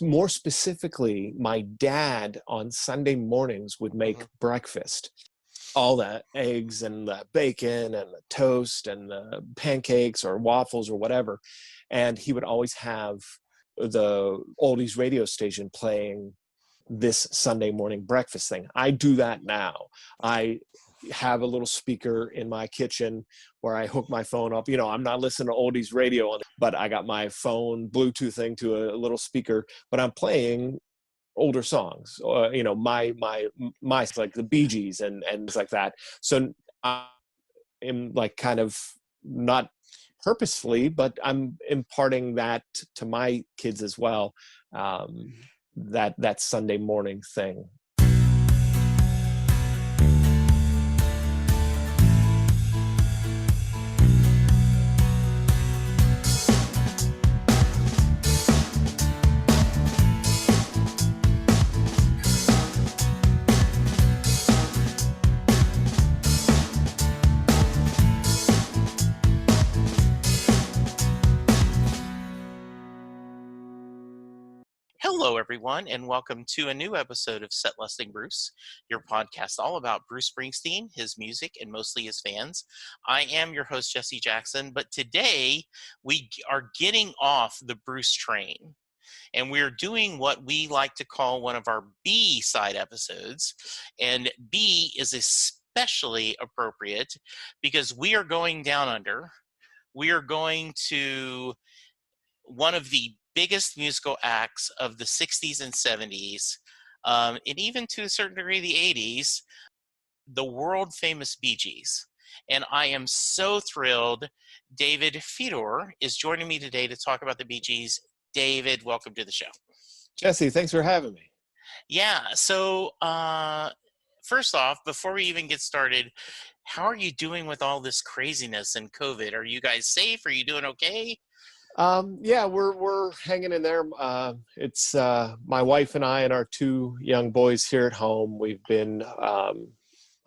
More specifically, my dad on Sunday mornings would make breakfast. All the eggs and the bacon and the toast and the pancakes or waffles or whatever. And he would always have the oldies radio station playing this Sunday morning breakfast thing. I do that now. I have a little speaker in my kitchen where I hook my phone up. I'm not listening to oldies radio but I got my phone Bluetoothing to a little speaker, but I'm playing older songs, my like the BeeGees and things like that. So I'm like kind of not purposefully, but I'm imparting that to my kids as well. That Sunday morning thing. Hello, everyone, and welcome to a new episode of Set Listing Bruce, your podcast all about Bruce Springsteen, his music, and mostly his fans. I am your host, Jesse Jackson, but today we are getting off the Bruce train, and we're doing what we like to call one of our B-side episodes, and B is especially appropriate because we are going down under. We are going to one of the biggest musical acts of the 60s and 70s, and even to a certain degree the 80s, the world famous BeeGees. And I am so thrilled David Fedor is joining me today to talk about the BeeGees. David, welcome to the show. Jesse, thanks for having me. Yeah, so first off, before we even get started, how are you doing with all this craziness and COVID? Are you guys safe? Are you doing okay? Yeah, we're hanging in there. It's my wife and I and our two young boys here at home. We've been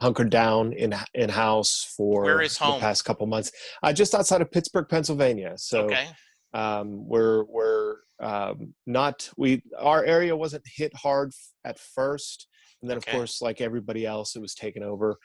hunkered down in house Where for is the home? past couple months, just outside of Pittsburgh, Pennsylvania. So Okay. we're not our area wasn't hit hard at first, and then of course, like everybody else, it was taken over.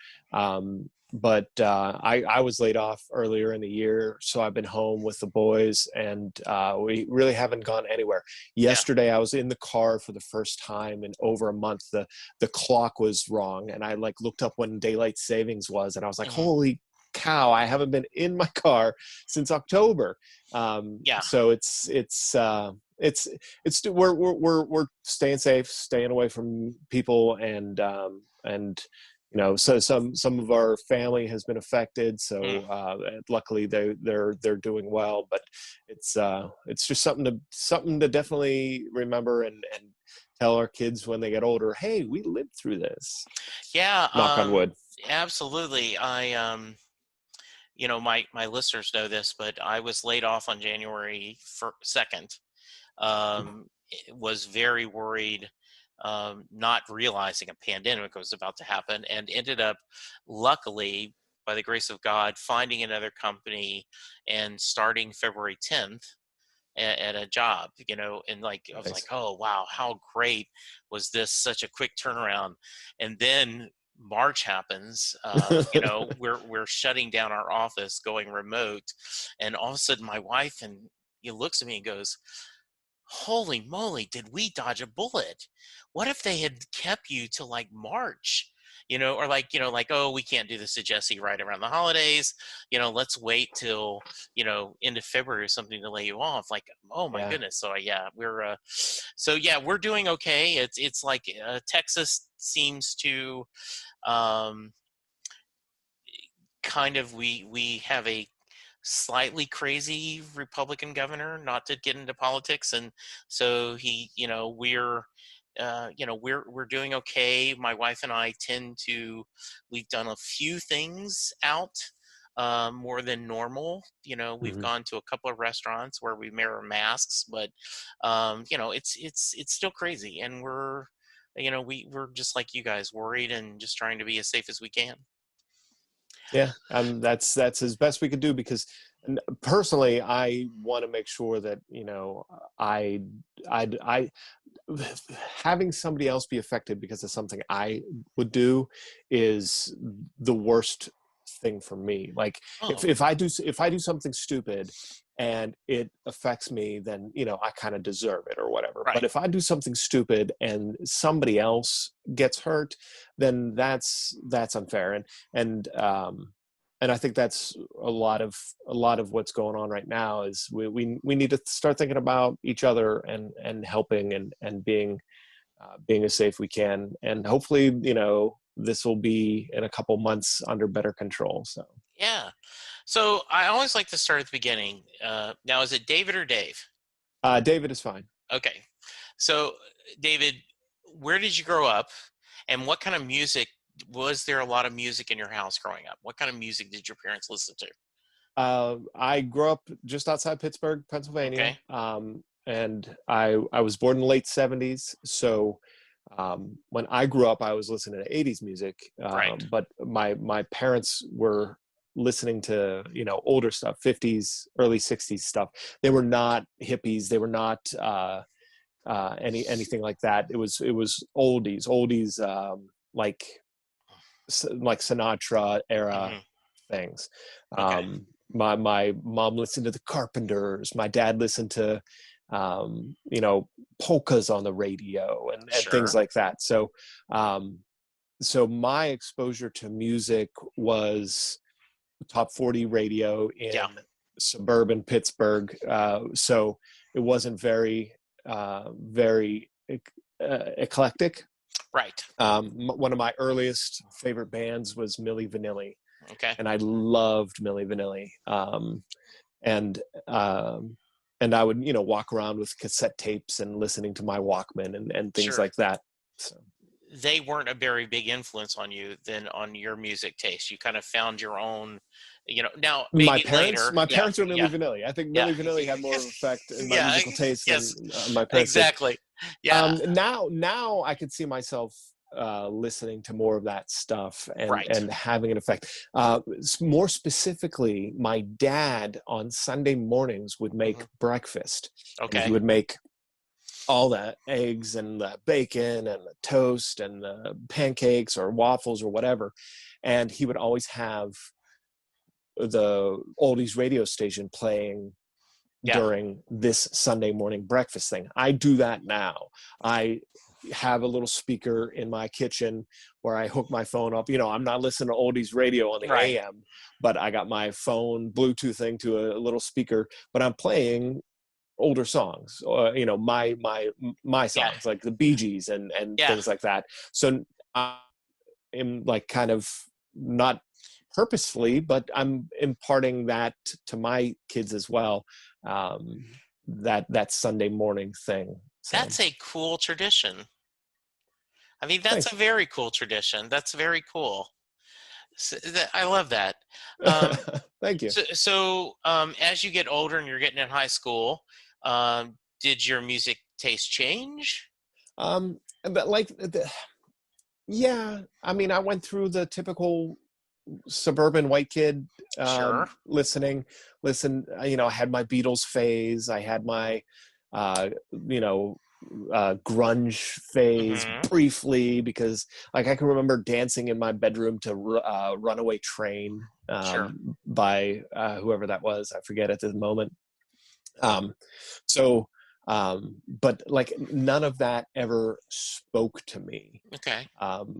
But I was laid off earlier in the year, so I've been home with the boys, and we really haven't gone anywhere. Yesterday, I was in the car for the first time in over a month. The clock was wrong, and I like looked up when daylight savings was, and I was like, holy cow, I haven't been in my car since October. So we're staying safe, staying away from people, and so some of our family has been affected. So luckily they're doing well, but it's just something to definitely remember and tell our kids when they get older. Hey, we lived through this. Yeah. Knock on wood. Absolutely. My listeners know this, but I was laid off on January 2nd. Was very worried, not realizing a pandemic was about to happen, and ended up, luckily, by the grace of God, finding another company and starting February 10th at a job, and I was like, oh, wow, how great was this, such a quick turnaround. And then March happens, we're shutting down our office, going remote, and all of a sudden my wife looks at me and goes, holy moly, did we dodge a bullet? What if they had kept you till like March? Oh, we can't do this to Jesse right around the holidays. Let's wait till, end of February or something to lay you off. Like, oh my goodness. So we're doing okay. It's like Texas seems to we have a slightly crazy Republican governor, not to get into politics, and so we're doing okay. My wife and I we've done a few things out more than normal. We've gone to a couple of restaurants where we wear masks, but it's still crazy, and we're just like you guys, worried and just trying to be as safe as we can. Yeah, that's as best we could do, because personally, I want to make sure that, I I having somebody else be affected because of something I would do is the worst thing for me. Like, Oh, if I do something stupid and it affects me, then I kind of deserve it or whatever. But right. if I do something stupid and somebody else gets hurt, then that's unfair. And I think that's a lot of what's going on right now. Is we need to start thinking about each other and helping and being as safe we can. And hopefully, this will be in a couple months under better control. So Yeah. So I always like to start at the beginning. Now, is it David or Dave? David is fine. Okay. So, David, where did you grow up, and what kind of music was there? A lot of music in your house growing up? What kind of music did your parents listen to? I grew up just outside Pittsburgh, Pennsylvania, Okay. and I was born in the late '70s. So when I grew up, I was listening to '80s music, Right. but my parents were listening to older stuff, '50s, early '60s stuff. They were not hippies. They were not anything like that. It was oldies, like Sinatra era Hmm. things. Okay. My mom listened to the Carpenters. My dad listened to polkas on the radio and things Sure. like that. So my exposure to music was top 40 radio Yeah. in suburban Pittsburgh. So it wasn't very eclectic. Right. One of my earliest favorite bands was Milli Vanilli, Okay. and I loved Milli Vanilli. And and I would walk around with cassette tapes and listening to my Walkman and things Sure. like that. So They weren't a very big influence on you then on your music taste. You kind of found your own, now my maybe parents, later. my Yeah. parents were Yeah. Milli Vanilli. I think Yeah. Milli Vanilli had more of an effect in my Yeah. musical taste than Yes. my parents did. Exactly. Yeah. Now I could see myself listening to more of that stuff Right. and having an effect. More specifically, my dad on Sunday mornings would make Hmm. breakfast, and he Okay. would make all the eggs and the bacon and the toast and the pancakes or waffles or whatever, and he would always have the oldies radio station playing Yeah. during this Sunday morning breakfast thing. I do that now. I have a little speaker in my kitchen where I hook my phone up. I'm not listening to oldies radio on the Right. AM, but I got my phone Bluetooth thing to a little speaker, but I'm playing older songs, or my Yeah. songs like the BeeGees and Yeah. things like that. So I'm like kind of not purposefully, but I'm imparting that to my kids as well. Um, that Sunday morning thing. So That's a cool tradition. I mean, that's a thanks. very cool tradition. That's very cool. I love that. Um, Thank you. so, as you get older and you're getting in high school, did your music taste change? But like yeah, I mean, I went through the typical suburban white kid Sure. I had my Beatles phase. I had my uh you know grunge phase Hmm. briefly, because like I can remember dancing in my bedroom to Runaway Train, Sure. by whoever that was, I forget at the moment. Um so um but like none of that ever spoke to me. Okay.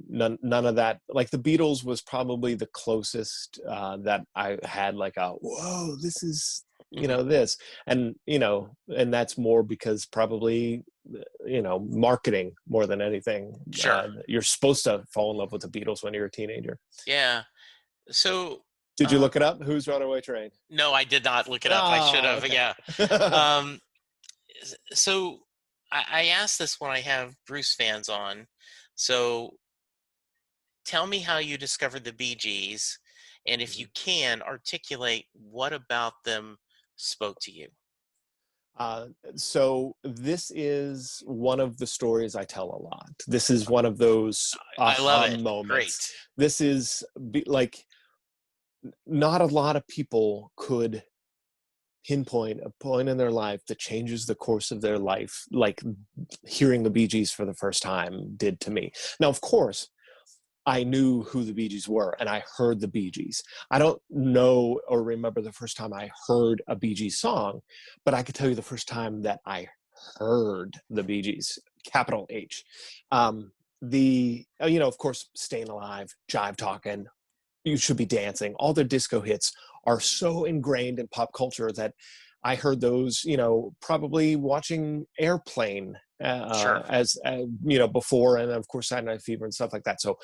None of that. Like the Beatles was probably the closest that I had, like a whoa, this is Hmm. this. And that's more because probably marketing more than anything. Sure. You're supposed to fall in love with the Beatles when you're a teenager. Yeah. So, Did you uh, look it up? Who's Runaway Train? no, I did not look it up. I should Oh, have. okay. Yeah. Um, so I asked this when I have Bruce fans on. So tell me how you discovered the Bee Gees, and if you can, articulate what about them spoke to you. Uh, so this is one of the stories I tell a lot. This is one of those I love aha it. moments. Great. This is like not a lot of people could pinpoint a point in their life that changes the course of their life, like hearing the Bee Gees for the first time did to me. Now, of course, I knew who the Bee Gees were, and I heard the Bee Gees. I don't know or remember the first time I heard a Bee Gees song, but I could tell you the first time that I heard the Bee Gees, capital H. Of course, Staying Alive, Jive Talkin', You Should Be Dancing, all their disco hits are so ingrained in pop culture that I heard those, probably watching Airplane Sure. before, and of course Saturday Night Fever and stuff like that. So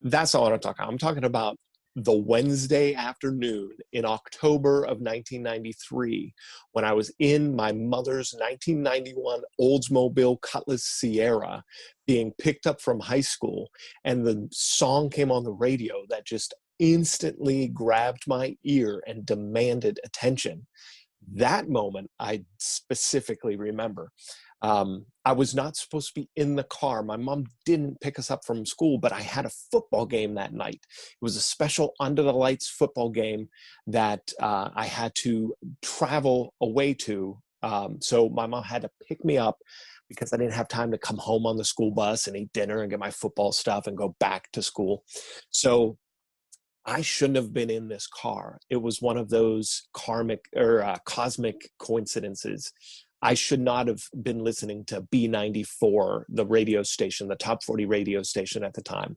that's not what I'm talking about. I'm talking about the Wednesday afternoon in October of 1993 when I was in my mother's 1991 Oldsmobile Cutlass Sierra being picked up from high school, and the song came on the radio that just instantly grabbed my ear and demanded attention. That moment I specifically remember. I was not supposed to be in the car. My mom didn't pick us up from school, but I had a football game that night. It was a special under the lights football game that I had to travel away to. So my mom had to pick me up because I didn't have time to come home on the school bus and eat dinner and get my football stuff and go back to school. So I shouldn't have been in this car. It was one of those cosmic coincidences. I should not have been listening to B94, the radio station, the top 40 radio station at the time.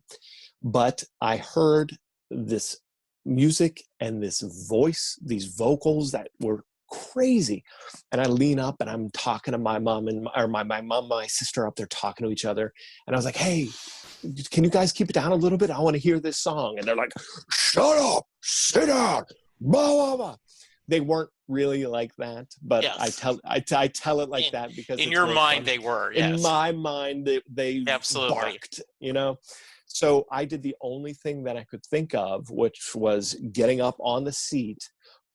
But I heard this music and this voice, these vocals that were crazy. And I lean up and I'm talking to my mom my sister up there talking to each other. And I was like, hey, can you guys keep it down a little bit? I want to hear this song. And they're like, shut up, sit down, blah, blah, blah. They weren't really like that, but Yes. I tell it like that because in it's your more mind fun. they were. Yes. In my mind, they Absolutely barked, So I did the only thing that I could think of, which was getting up on the seat,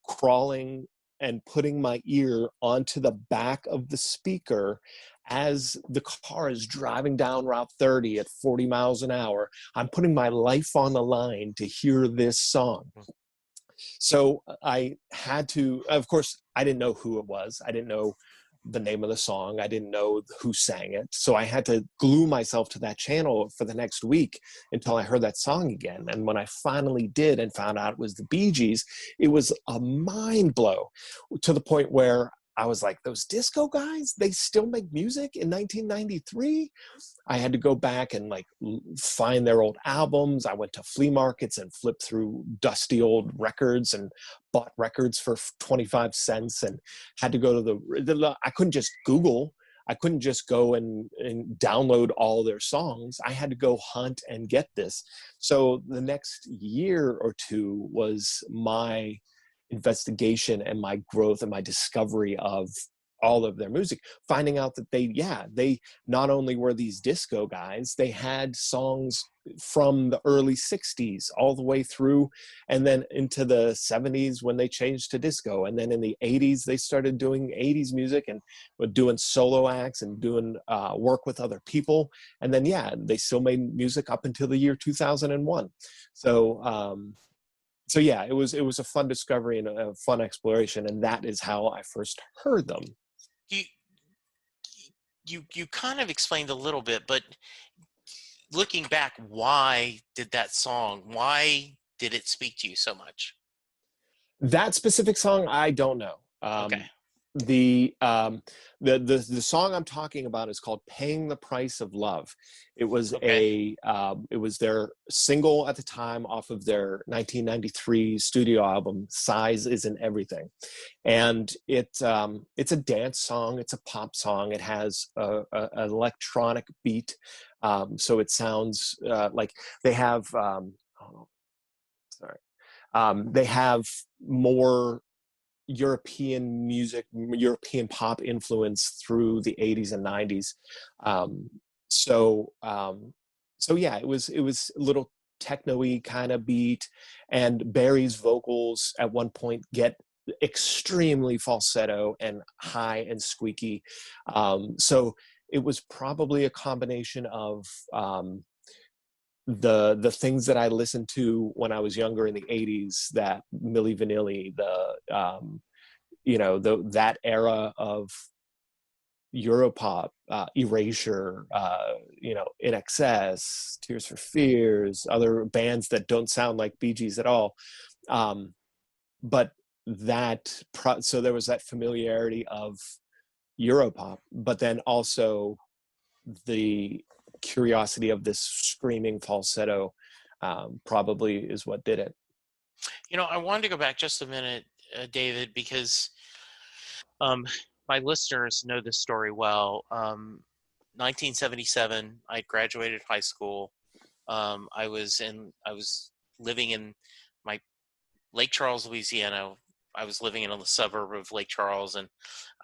crawling and putting my ear onto the back of the speaker as the car is driving down Route 30 at 40 miles an hour. I'm putting my life on the line to hear this song. So I had to, of course, I didn't know who it was. I didn't know the name of the song. I didn't know who sang it. So I had to glue myself to that channel for the next week until I heard that song again. And when I finally did and found out it was the Bee Gees, it was a mind blow to the point where I was like, those disco guys, they still make music in 1993? I had to go back and find their old albums. I went to flea markets and flipped through dusty old records and bought records for 25 cents and had to go to I couldn't just Google. I couldn't just go and download all their songs. I had to go hunt and get this. So the next year or two was my investigation and my growth and my discovery of all of their music, finding out that they not only were these disco guys, they had songs from the early 60s all the way through and then into the 70s when they changed to disco, and then in the 80s they started doing 80s music and were doing solo acts and doing work with other people, and then they still made music up until the year 2001. So yeah, it was a fun discovery and a fun exploration, and that is how I first heard them. You kind of explained a little bit, but looking back, why did it speak to you so much? That specific song, I don't know. Okay. The song I'm talking about is called "Paying the Price of Love." It was it was their single at the time off of their 1993 studio album "Size Isn't Everything," and it's a dance song. It's a pop song. It has an electronic beat, so it sounds like they have. They have more European music, European pop influence through the 80s and 90s. It was a little techno-y kind of beat, and Barry's vocals at one point get extremely falsetto and high and squeaky. So it was probably a combination of the things that I listened to when I was younger in the 80s, that Milli Vanilli, that era of Europop, Erasure, In Excess, Tears for Fears, other bands that don't sound like BeeGees at all. But so there was that familiarity of Europop, but then also the curiosity of this screaming falsetto probably is what did it. I wanted to go back just a minute, David, because um, my listeners know this story well. 1977, I graduated high school. I was living in my Lake Charles, Louisiana. I was living in a suburb of Lake Charles, and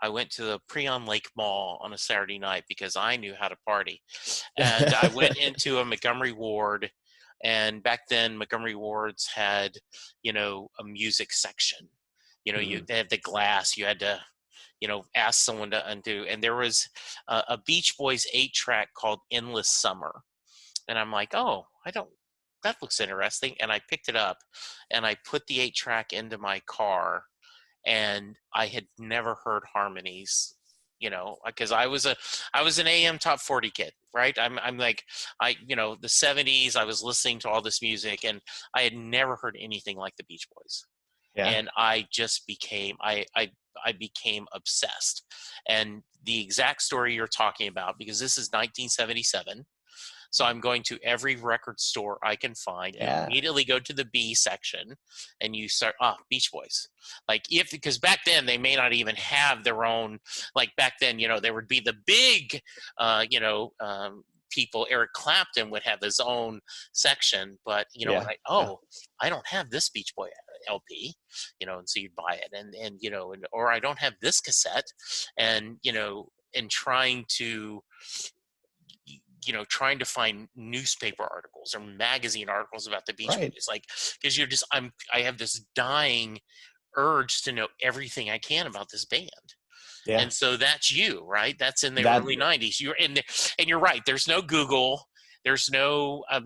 I went to the Preon Lake Mall on a Saturday night because I knew how to party. And I went into a Montgomery Ward, and back then Montgomery Wards had, a music section. They had the glass. You had to, ask someone to undo. And there was a Beach Boys 8-track called Endless Summer. And I'm like, oh, that looks interesting. And I picked it up and I put the 8-track into my car, and I had never heard harmonies, because I was an AM top 40 kid, right? I'm like, the 70s, I was listening to all this music, and I had never heard anything like the Beach Boys. Yeah. And I just became, I became obsessed. And the exact story you're talking about, because this is 1977. So I'm going to every record store I can find. Yeah. You immediately go to the B section and you start, Beach Boys. Because back then they may not even have their own, back then, there would be the big, people. Eric Clapton would have his own section, but, I don't have this Beach Boy LP, and so you'd buy it or I don't have this cassette, and, and trying to find newspaper articles or magazine articles about the Beach Boys, because I have this dying urge to know everything I can about this band. Yeah. And so that's you, right? That's in the early 90s. And you're right. There's no Google. There's no, I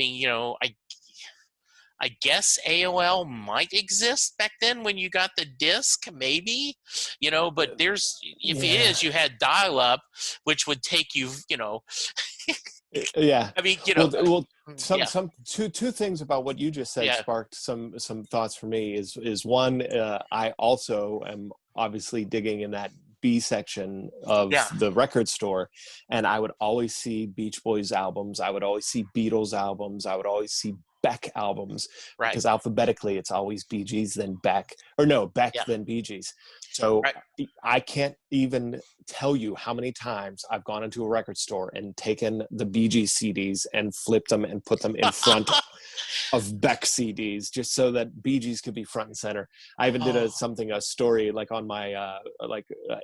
guess AOL might exist back then when you got the disc, maybe, but if it is, you had dial-up, which would take you, Yeah. I mean, two things about what you just said sparked some thoughts for me. Is one, I also am obviously digging in that B section of the record store, and I would always see Beach Boys albums. I would always see Beatles albums. I would always see Beck albums, because alphabetically it's always BeeGees, then Beck, then BeeGees. So I can't even tell you how many times I've gone into a record store and taken the BeeGees CDs and flipped them and put them in front of Beck CDs, just so that BeeGees could be front and center. I even did a story on my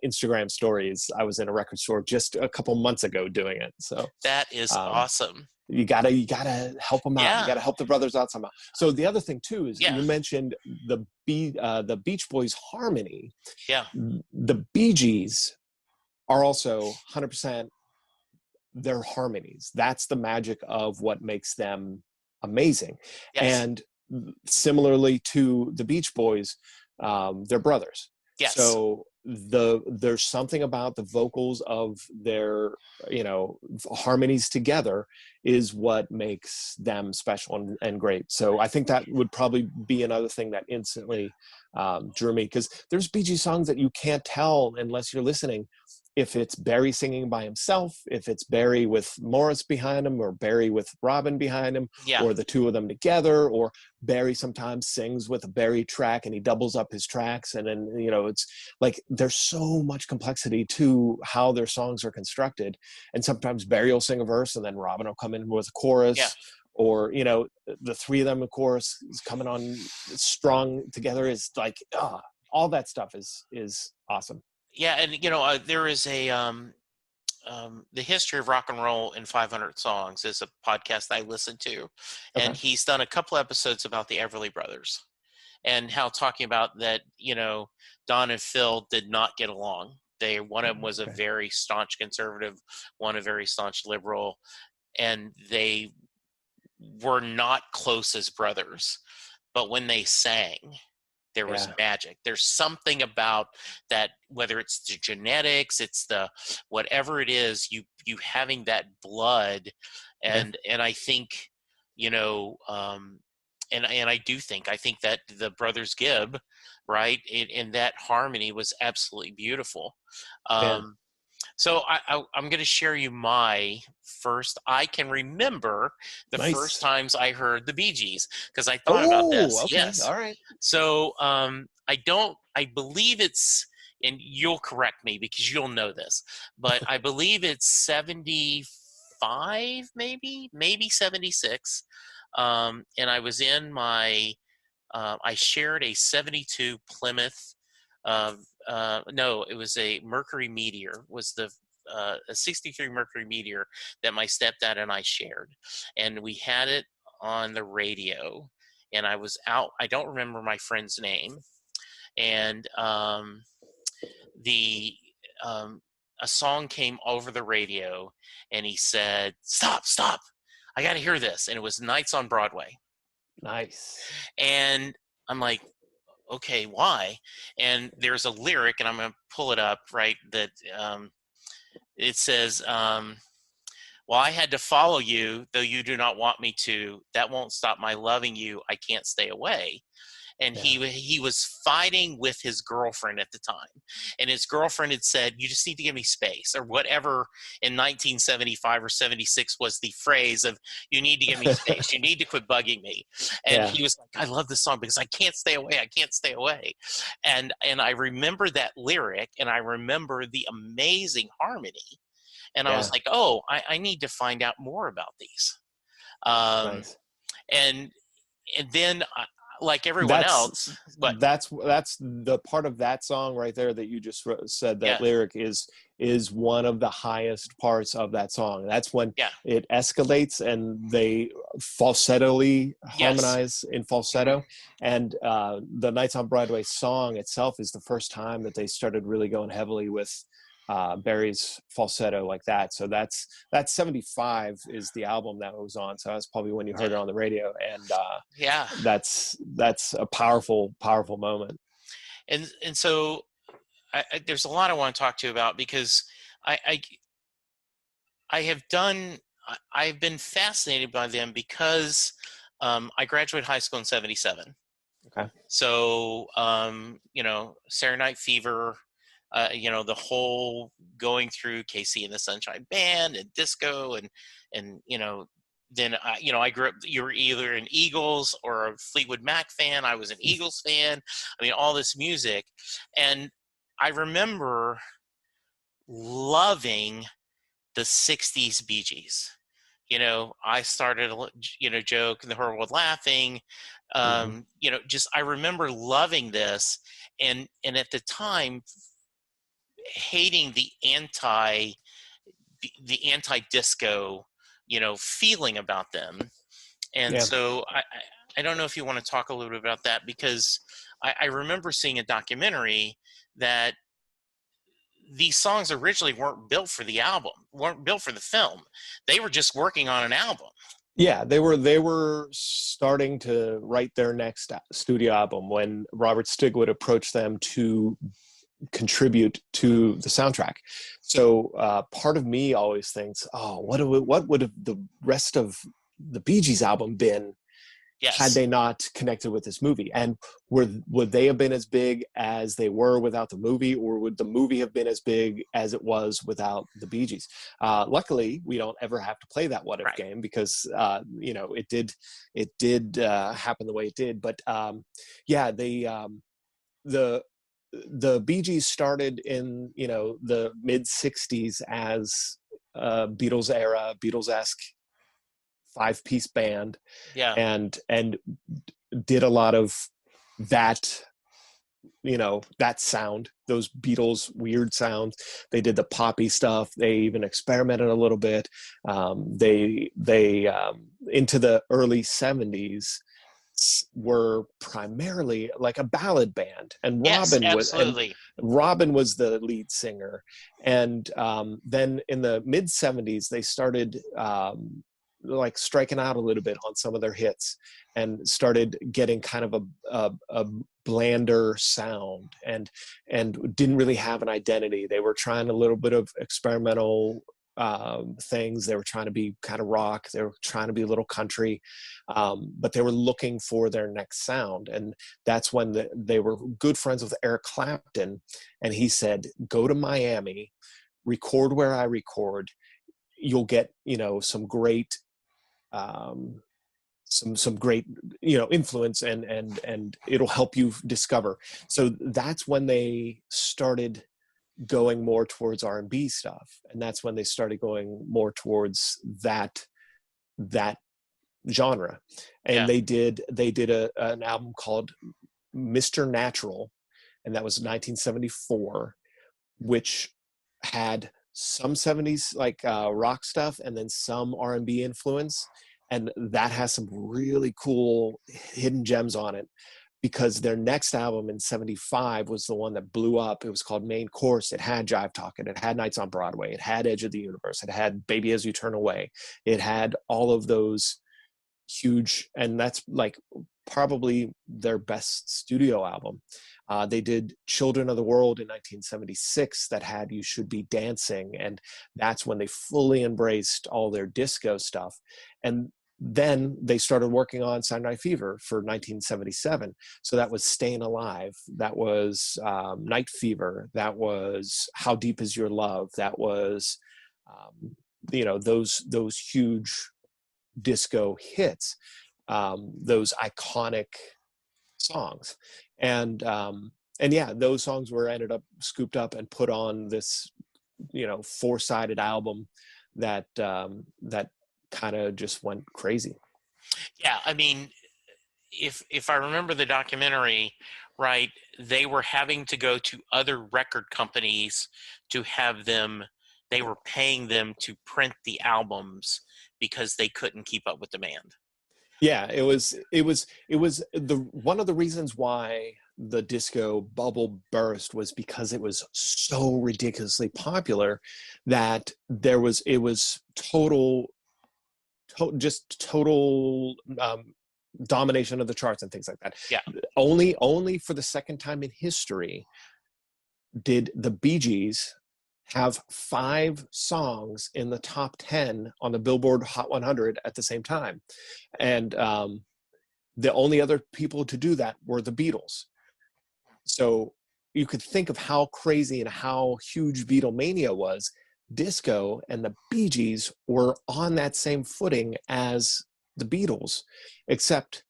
Instagram stories. I was in a record store just a couple months ago doing it. So that is awesome. You gotta help them out. Yeah. You gotta help the brothers out somehow. So the other thing too is you mentioned the Beach Boys harmony. Yeah. The BeeGees are also 100% their harmonies. That's the magic of what makes them amazing. Yes. And similarly to the Beach Boys, they're brothers. Yes. So there's something about the vocals of their harmonies together is what makes them special and great. So I think that would probably be another thing that instantly drew me, because there's BG songs that you can't tell unless you're listening if it's Barry singing by himself, if it's Barry with Morris behind him, or Barry with Robin behind him, or the two of them together, or Barry sometimes sings with a Barry track and he doubles up his tracks. And then, it's like there's so much complexity to how their songs are constructed. And sometimes Barry will sing a verse and then Robin will come in with a chorus. Yeah. Or, the three of them, of course, is coming on strong together is like, all that stuff is awesome. Yeah, and there is a the history of rock and roll in 500 songs is a podcast I listen to, and he's done a couple episodes about the Everly Brothers, and how talking about that, Don and Phil did not get along. One of them was a very staunch conservative, one a very staunch liberal, and they were not close as brothers, but when they sang, there was Yeah. magic. There's something about that, whether it's the genetics, it's the whatever it is, you having that blood, Yeah. and I think, you know, and I think that the brothers Gibb, right, in that harmony was absolutely beautiful. Yeah. So I'm going to share you my first. I can remember the first Nice. times I heard the Bee Gees because I thought about Oh, this. okay. Yes. All right. So I don't. I believe it's, and you'll correct me because you'll know this, but I believe it's 75, maybe 76. And I was in my. I shared a 72 Plymouth. No, it was a Mercury Meteor. Was the a 63 Mercury Meteor that my stepdad and I shared, and we had it on the radio. And I was out. I don't remember my friend's name, and the a song came over the radio, and he said, "Stop, stop! I got to hear this." And it was Nights on Broadway, Nice. and I'm like, okay, why? And there's a lyric, and I'm going to pull it up, right? That it says, well, I had to follow you, though you do not want me to. That won't stop my loving you. I can't stay away. And Yeah. he was fighting with his girlfriend at the time, and his girlfriend had said, "You just need to give me space," or whatever. In 1975 or 76 was the phrase of, "You need to give me space. You need to quit bugging me." And Yeah. he was like, "I love this song because I can't stay away. I can't stay away." And I remember that lyric, and I remember the amazing harmony, and I was Yeah. like, "Oh, I need to find out more about these." Um, Nice. and then, like everyone That's else, but that's the part of that song right there that you just said. That yeah, lyric is one of the highest parts of that song. That's when yeah, it escalates and they falsettoly yes, harmonize in hmm, falsetto. And the Nights on Broadway song itself is the first time that they started really going heavily with Barry's falsetto like that. So that's 75 is the album that was on. So that's probably when you heard it on the radio. And yeah, that's a powerful moment. and so there's a lot I want to talk to you about because I, I I have done. I've been fascinated by them because I graduated high school in '77. Okay. So you know, Saturday Night Fever, you know, the whole going through KC and the Sunshine Band and disco and you know, then you know, I grew up. You were either an Eagles or a Fleetwood Mac fan. I was an Eagles fan. I mean, all this music, and I remember loving the '60s Bee Gees. You know, I started, you know, joke in the whole world laughing. Hmm. You know, just I remember loving this, and at the time hating the anti disco, you know, feeling about them. And Yeah. so I don't know if you want to talk a little bit about that because I remember seeing a documentary that these songs originally weren't built for the album, weren't built for the film. They were just working on an album. Yeah, they were starting to write their next studio album when Robert Stigwood approached them to contribute to the soundtrack. So part of me always thinks, oh, what would have the rest of the Bee Gees album been had Yes. they not connected with this movie? And would they have been as big as they were without the movie, or would the movie have been as big as it was without the Bee Gees? Luckily, we don't ever have to play that what if Right. game because you know it did happen the way it did. But yeah, the the Bee Gees started in the mid '60s as Beatles era, Beatles-esque five-piece band, Yeah. and did a lot of that that sound, those Beatles weird sounds. They did the poppy stuff. They even experimented a little bit. They into the early '70s were primarily like a ballad band, and Yes, absolutely. Robin was the lead singer. And then in the mid '70s they started like striking out a little bit on some of their hits and started getting kind of a blander sound, and didn't really have an identity. They were trying a little bit of experimental things. They were trying to be kind of rock. They were trying to be a little country, but they were looking for their next sound. And that's when they were good friends with Eric Clapton. And he said, go to Miami, record where I record. You'll get, some great, some great, influence, and it'll help you discover. So that's when they started going more towards R&B stuff, and that's when they started going more towards that genre. And they did an album called Mr. Natural, and that was 1974, which had some 70s like rock stuff and then some R&B influence, and that has some really cool hidden gems on it, because their next album in 75 was the one that blew up. It was called Main Course. It had Jive Talkin', it had Nights on Broadway, it had Edge of the Universe, it had Baby As You Turn Away, it had all of those huge, and that's like probably their best studio album. They did Children of the World in 1976 that had You Should Be Dancing, and that's when they fully embraced all their disco stuff. And then they started working on Saturday Night Fever for 1977. So that was Staying Alive, that was Night Fever, that was How Deep Is Your Love, that was those huge disco hits, those iconic songs. And yeah, those songs were ended up scooped up and put on this four-sided album that kind of just went crazy. Yeah, I mean, if I remember the documentary right, they were having to go to other record companies to have them, they were paying them to print the albums because they couldn't keep up with demand. Yeah, it was the one of the reasons why the disco bubble burst was because it was so ridiculously popular that it was total domination of the charts and things like that. Yeah. Only for the second time in history did the BeeGees have 5 songs in the top 10 on the Billboard Hot 100 at the same time. And the only other people to do that were the Beatles. So you could think of how crazy and how huge Beatlemania was. Disco and the BeeGees were on that same footing as the Beatles, except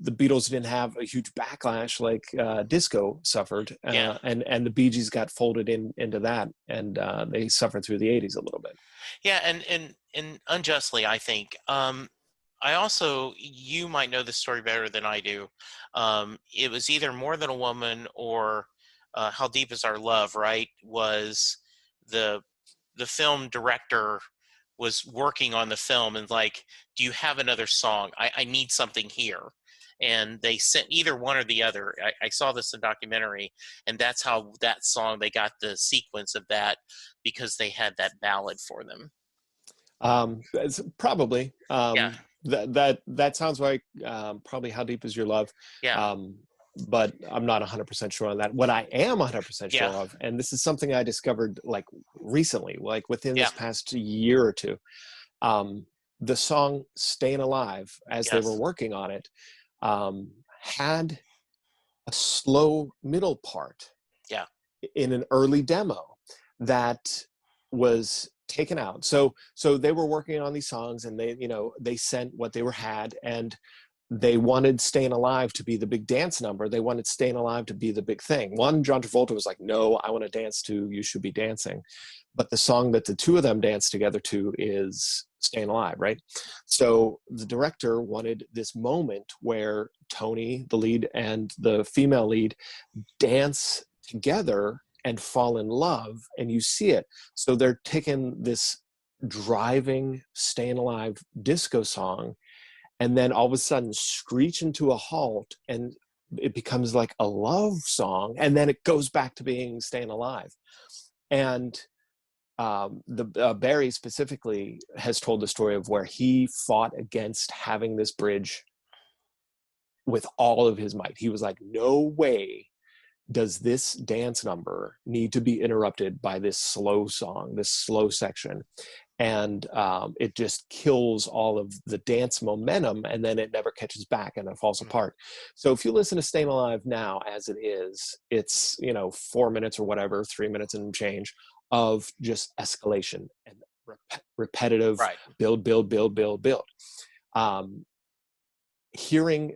the Beatles didn't have a huge backlash like disco suffered, and the BeeGees got folded into that, and they suffered through the 80s a little bit. Yeah, and unjustly, I think. I also, you might know this story better than I do. It was either More Than a Woman or How Deep Is Our Love, right? Was the film director was working on the film and like, do you have another song? I need something here. And they sent either one or the other. I saw this in a documentary, and that's how that song, they got the sequence of that because they had that ballad for them. Probably. Yeah. That sounds like probably How Deep Is Your Love. Yeah. But I'm not 100% sure on that. What I am 100% sure of, and this is something I discovered like recently, like within this past year or two, the song Staying Alive, as they were working on it, had a slow middle part in an early demo that was taken out. So they were working on these songs, and they sent what they had, and they wanted Staying Alive to be the big dance number. They wanted Staying Alive to be the big thing. John Travolta was like, no, I want to dance to You Should Be Dancing. But the song that the two of them dance together to is Staying Alive, right? So the director wanted this moment where Tony, the lead, and the female lead dance together and fall in love, and you see it. So they're taking this driving Staying Alive disco song and then all of a sudden screech into a halt, and it becomes like a love song, and then it goes back to being Staying Alive. And the Barry specifically has told the story of where he fought against having this bridge with all of his might. He was like, no way does this dance number need to be interrupted by this slow song, this slow section. And it just kills all of the dance momentum, and then it never catches back and it falls apart. So if you listen to Staying Alive now as it is, it's, 4 minutes or whatever, 3 minutes and change of just escalation and repetitive Right. build.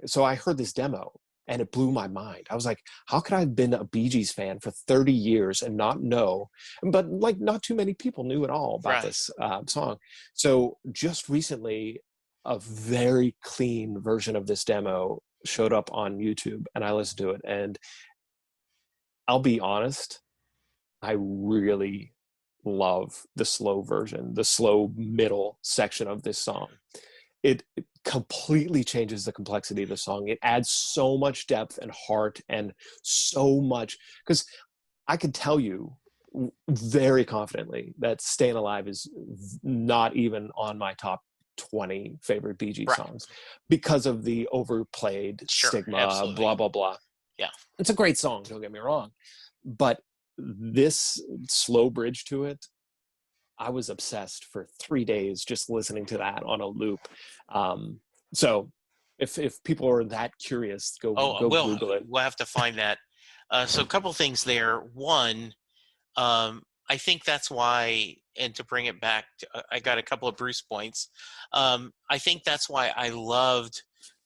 So I heard this demo and it blew my mind. I was like, how could I have been a BeeGees fan for 30 years and not know? But like, not too many people knew at all about this song. So just recently, a very clean version of this demo showed up on YouTube, and I listened to it. And I'll be honest, I really love the slow version, the slow middle section of this song. It completely changes the complexity of the song. It adds so much depth and heart, and so much, because I could tell you very confidently that Staying Alive is not even on my top 20 favorite BeeGees songs because of the overplayed stigma, absolutely. blah, blah, blah. Yeah. It's a great song, don't get me wrong. But this slow bridge to it, I was obsessed for 3 days just listening to that on a loop. So if people are that curious, go Google it. We'll have to find that. So a couple things there. One, I think that's why, and to bring it back, I got a couple of Bruce points. I think that's why I loved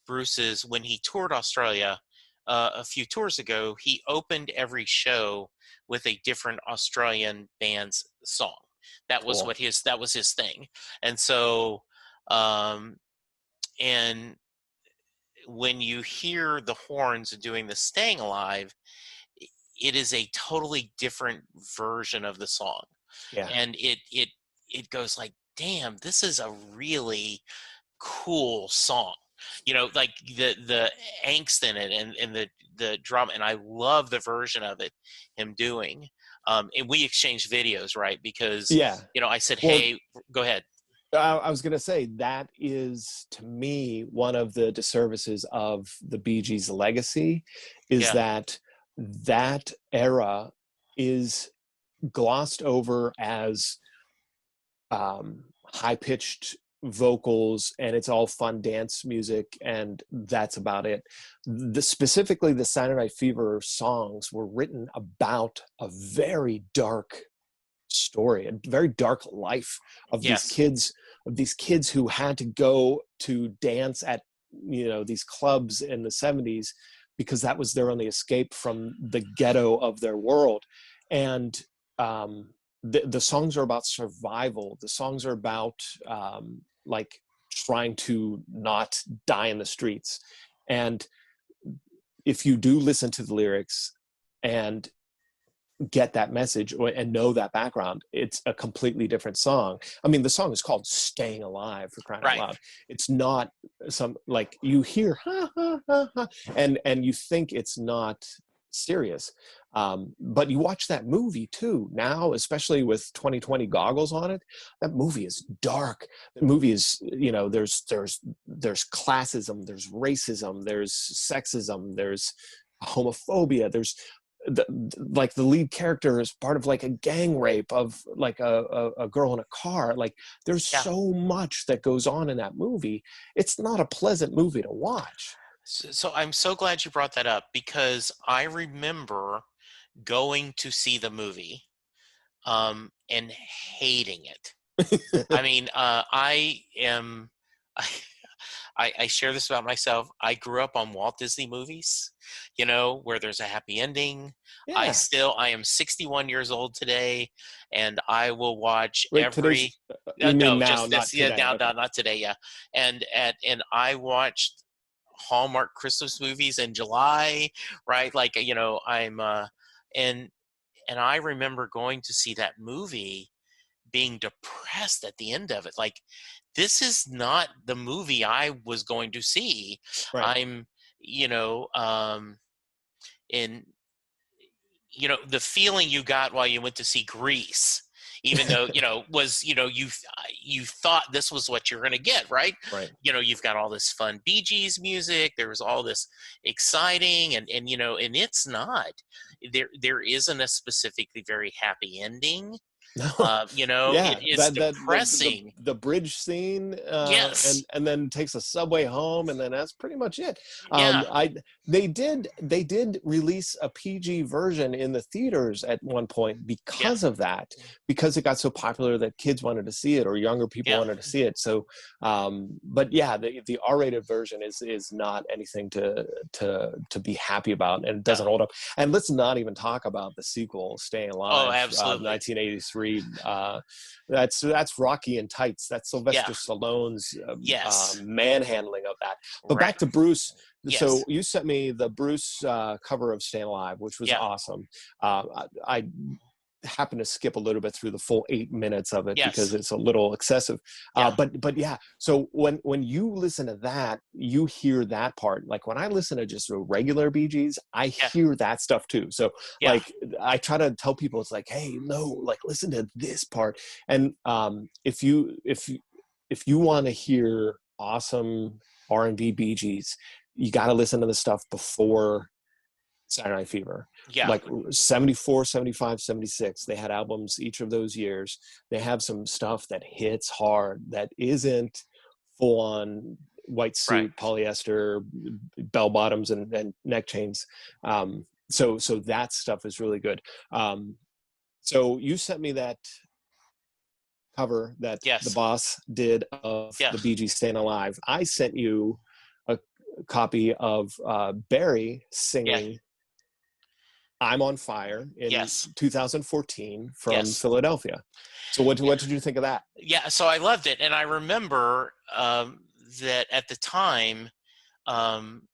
Bruce's, when he toured Australia a few tours ago, he opened every show with a different Australian band's song. That was Cool. that was his thing. And so, and when you hear the horns doing the Staying Alive, it is a totally different version of the song. Yeah. And it goes like, damn, this is a really cool song. Like the angst in it, and the drum, and I love the version of it him doing. And we exchanged videos, right? Because I said, hey, go ahead. I was going to say, that is, to me, one of the disservices of the BeeGees legacy, is that era is glossed over as high-pitched vocals, and it's all fun dance music, and that's about it. Specifically, the Saturday Night Fever songs were written about a very dark story, a very dark life of these kids who had to go to dance at these clubs in the 70s because that was their only escape from the ghetto of their world. And the songs are about survival. The songs are about like trying to not die in the streets. And if you do listen to the lyrics and get that message and know that background, it's a completely different song. I mean, the song is called Staying Alive, for crying out loud. It's not some, like, you hear ha ha ha ha and you think it's not serious, but you watch that movie too now, especially with 2020 goggles on it. That movie is dark. The movie is, there's classism, there's racism, there's sexism, there's homophobia, there's the lead character is part of like a gang rape of like a girl in a car. Like, there's so much that goes on in that movie. It's not a pleasant movie to watch. So I'm so glad you brought that up, because I remember going to see the movie and hating it. I mean, I share this about myself. I grew up on Walt Disney movies, where there's a happy ending. Yeah. I am 61 years old today, and I will watch not today. not today. Yeah. And I watched Hallmark Christmas movies in July, right? Like, and I remember going to see that movie, being depressed at the end of it. Like, this is not the movie I was going to see. Right. I'm, in, the feeling you got while you went to see Grease even though, was, you thought this was what you're going to get, right? Right. You've got all this fun BeeGees music. There was all this exciting, and it's not. There isn't a specifically very happy ending. No. It Yeah, is that depressing. the bridge scene, Yes. and then takes a subway home, and then that's pretty much it. Yeah. They did release a PG version in the theaters at one point Yeah. because of that, because it got so popular that kids wanted to see it, or younger people Yeah. wanted to see it. So, but yeah, the R-rated version is not anything to be happy about, and it doesn't hold up. And let's not even talk about the sequel, Staying Oh, Alive, absolutely. 1983. That's Rocky in tights. That's Yeah. Sylvester Stallone's Yes. manhandling of that. But Right. back to Bruce. So Yes. you sent me the Bruce cover of Staying Alive, which was Yeah. awesome. I happen to skip a little bit through the full 8 minutes of it because Yes. it's a little excessive. Yeah. But yeah, so when you listen to that, you hear that part. Like when I listen to just a regular BeeGees, I Yeah. hear that stuff too. So Yeah. like I try to tell people, it's like, hey, no, like listen to this part. And if you want to hear awesome R&B BeeGees, you got to listen to the stuff before Saturday Night Fever. Yeah. Like 74, 75, 76. They had albums each of those years. They have some stuff that hits hard, that isn't full on white suit, Right. polyester, bell bottoms and neck chains. So that stuff is really good. So you sent me that cover that the Yes. Boss did of Yeah. the BeeGees Staying Alive. I sent you a copy of Barry singing I'm on Fire in Yes. 2014 from Yes. Philadelphia. So what Yeah. did you think of that? Yeah. So I loved it, and I remember that at the time, um,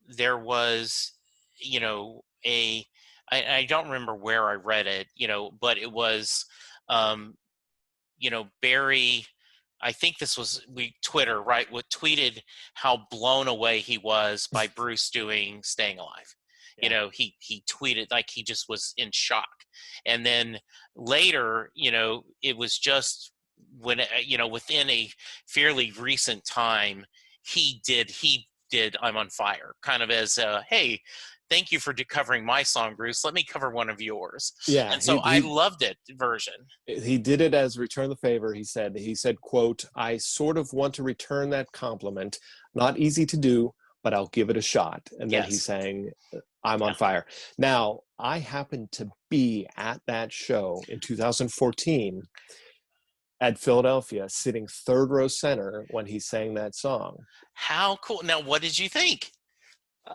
there was, I don't remember where I read it, but it was, um, Barry. I think this was Twitter, right? What tweeted how blown away he was by Bruce doing "Staying Alive." Yeah. He tweeted like he just was in shock. And then later, it was just when within a fairly recent time, he did "I'm on Fire" kind of as a, hey, thank you for covering my song, Bruce. Let me cover one of yours. Yeah, And so I loved it version. he did it as return the favor. He said, quote, I sort of want to return that compliment. Not easy to do, but I'll give it a shot. And then he Yes. sang I'm on Yeah. Fire. Now, I happened to be at that show in 2014 at Philadelphia, sitting third row center when he sang that song. How cool. Now, what did you think?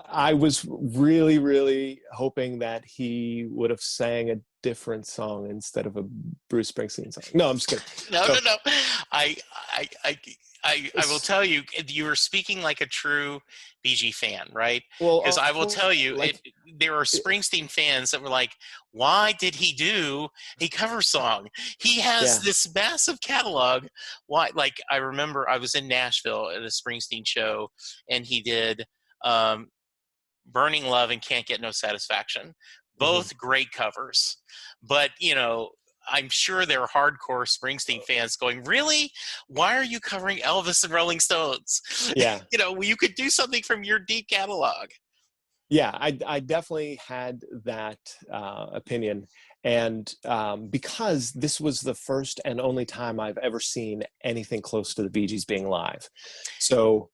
I was really, really hoping that he would have sang a different song instead of a Bruce Springsteen song. No, I'm just kidding. No, So, no. I, I, I, I will tell you, you were speaking like a true BG fan, right? well, Because I will tell you, like, there are Springsteen fans that were like, why did he do a cover song? He has this massive catalog. Why? Like, I remember I was in Nashville at a Springsteen show, and he did Burning Love and Can't Get No Satisfaction. Both great covers. But, I'm sure there are hardcore Springsteen fans going, really? Why are you covering Elvis and Rolling Stones? Yeah. You could do something from your deep catalog. Yeah, I definitely had that opinion. And because this was the first and only time I've ever seen anything close to the BeeGees being live. So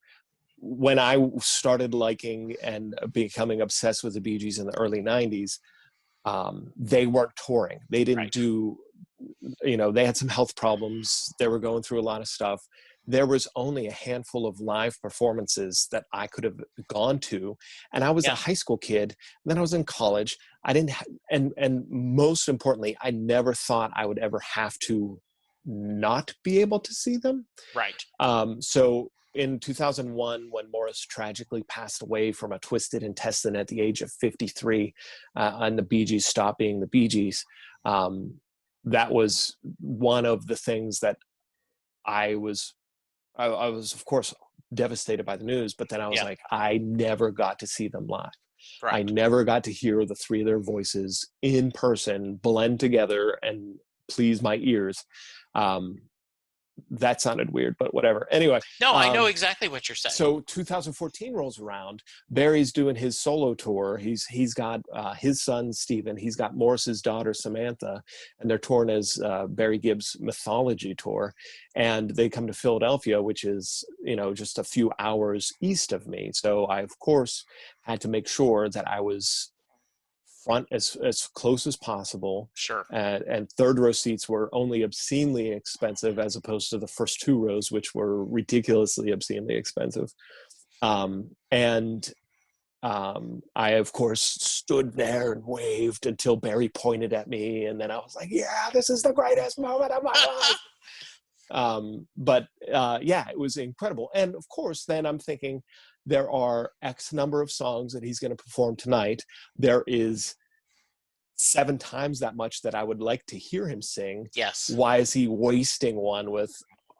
when I started liking and becoming obsessed with the BeeGees in the early 90s, they weren't touring. They didn't do, they had some health problems. They were going through a lot of stuff. There was only a handful of live performances that I could have gone to. And I was a high school kid. Then I was in college. I didn't, and most importantly, I never thought I would ever have to not be able to see them. Right. So in 2001, when Morris tragically passed away from a twisted intestine at the age of 53, and the BeeGees stopped being the BeeGees, that was one of the things that I was, of course, devastated by the news, but then I was like, I never got to see them live. Right. I never got to hear the three of their voices in person blend together and please my ears. That sounded weird, but whatever. Anyway. No, I know exactly what you're saying. So 2014 rolls around. Barry's doing his solo tour. He's got his son Stephen. He's got Morris's daughter Samantha, and they're touring as Barry Gibb's Mythology tour. And they come to Philadelphia, which is just a few hours east of me. So I of course had to make sure that I was front as close as possible. Sure. And third row seats were only obscenely expensive as opposed to the first two rows, which were ridiculously obscenely expensive. I of course stood there and waved until Barry pointed at me, and then I was like, yeah, this is the greatest moment of my life. Yeah, it was incredible. And of course then I'm thinking, there are X number of songs that he's going to perform tonight. There is 7 times that much that I would like to hear him sing. Yes. Why is he wasting one with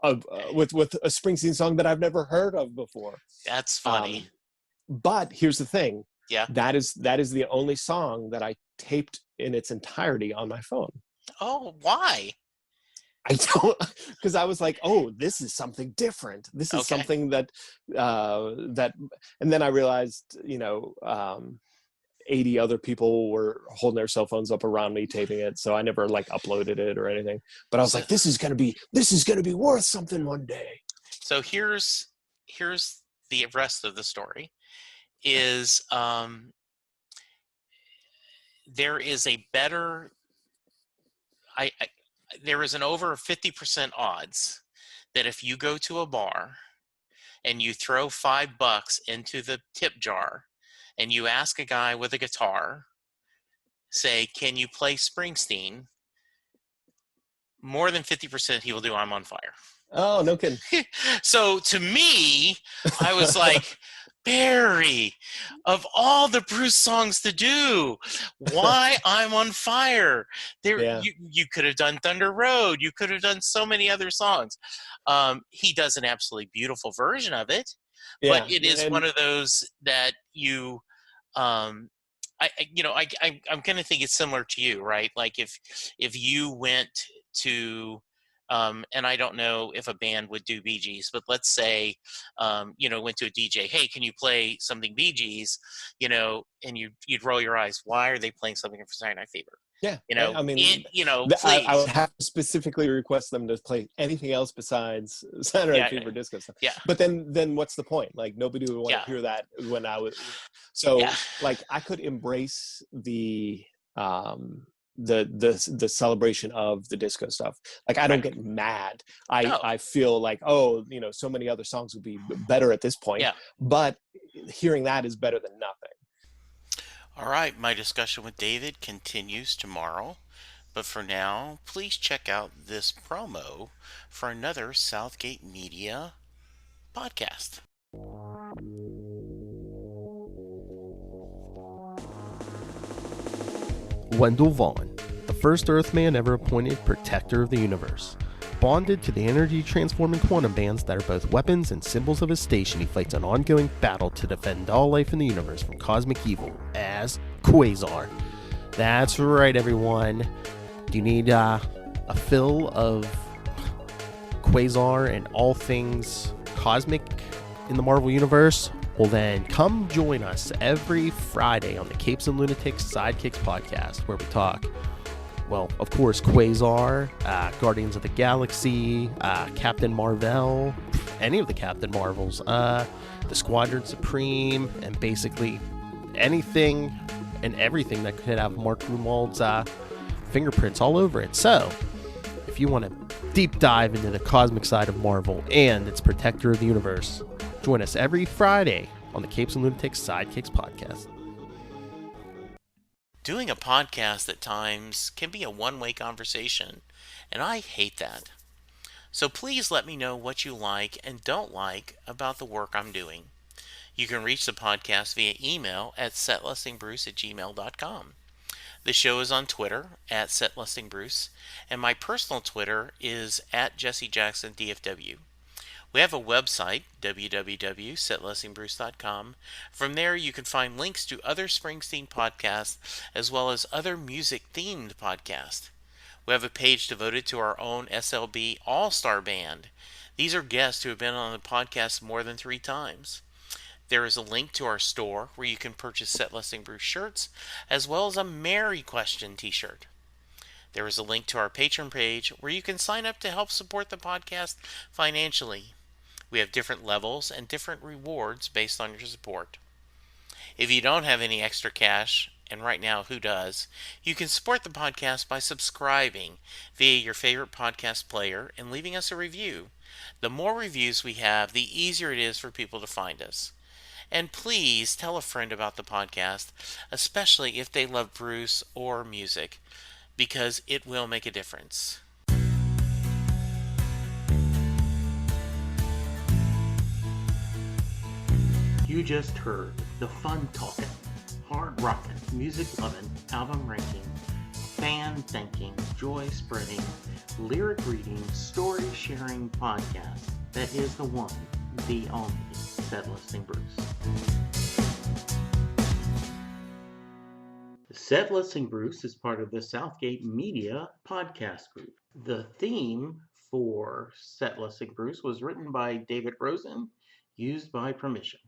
a Springsteen song that I've never heard of before? That's funny. But here's the thing. Yeah. That is the only song that I taped in its entirety on my phone. Oh, why? I don't, because I was like, oh, this is something different. This is something that, and then I realized, 80 other people were holding their cell phones up around me taping it. So I never uploaded it or anything, but I was like, this is going to be worth something one day. So here's the rest of the story is, there is a better, there is an over 50% odds that if you go to a bar and you throw $5 into the tip jar and you ask a guy with a guitar, say, can you play Springsteen? More than 50% he will do I'm on Fire. Oh, no kidding. So to me, I was like, Barry, of all the Bruce songs to do, why I'm on Fire? You could have done Thunder Road. You could have done so many other songs. He does an absolutely beautiful version of it, but it is one of those that you, I'm going to think it's similar to you, right? Like if you went to, and I don't know if a band would do BeeGees, but let's say, went to a DJ, hey, can you play something BeeGees? And you'd roll your eyes. Why are they playing something for Saturday Night Fever? Yeah. Please. I would have to specifically request them to play anything else besides Saturday Night Fever disco stuff. Yeah. But then what's the point? Nobody would want to hear that when I was, so I could embrace the celebration of the disco stuff. I don't get mad. I feel like, so many other songs would be better at this point. Yeah. But hearing that is better than nothing. All right, my discussion with David continues tomorrow. But for now, please check out this promo for another Southgate Media podcast. Wendell Vaughn, the first Earthman ever appointed Protector of the Universe. Bonded to the energy-transforming quantum bands that are both weapons and symbols of his station, he fights an ongoing battle to defend all life in the universe from cosmic evil as Quasar. That's right, everyone. Do you need a fill of Quasar and all things cosmic in the Marvel Universe? Well then, come join us every Friday on the Capes and Lunatics Sidekicks podcast, where we talk, well, of course, Quasar, Guardians of the Galaxy, Captain Marvel, any of the Captain Marvels, the Squadron Supreme, and basically anything and everything that could have Mark Grunwald's fingerprints all over it. So, if you want to deep dive into the cosmic side of Marvel and its Protector of the Universe, join us every Friday on the Capes and Lunatics Sidekicks podcast. Doing a podcast at times can be a one-way conversation, and I hate that. So please let me know what you like and don't like about the work I'm doing. You can reach the podcast via email at setlistingbruce@gmail.com. The show is on Twitter at setlistingbruce, and my personal Twitter is at jessejacksondfw. We have a website, www.setlistingbruce.com. From there, you can find links to other Springsteen podcasts, as well as other music-themed podcasts. We have a page devoted to our own SLB All-Star Band. These are guests who have been on the podcast more than 3 times. There is a link to our store where you can purchase Set Listing Bruce shirts, as well as a Mary Question t-shirt. There is a link to our Patreon page where you can sign up to help support the podcast financially. We have different levels and different rewards based on your support. If you don't have any extra cash, and right now, who does? You can support the podcast by subscribing via your favorite podcast player and leaving us a review. The more reviews we have, the easier it is for people to find us. And please tell a friend about the podcast, especially if they love Bruce or music, because it will make a difference. You just heard the fun talking, hard rocking, music loving, album ranking, fan thinking, joy spreading, lyric reading, story sharing podcast that is the one, the only Set Listing Bruce. Set Listing Bruce is part of the Southgate Media podcast group. The theme for Set Listing Bruce was written by David Rosen, used by permission.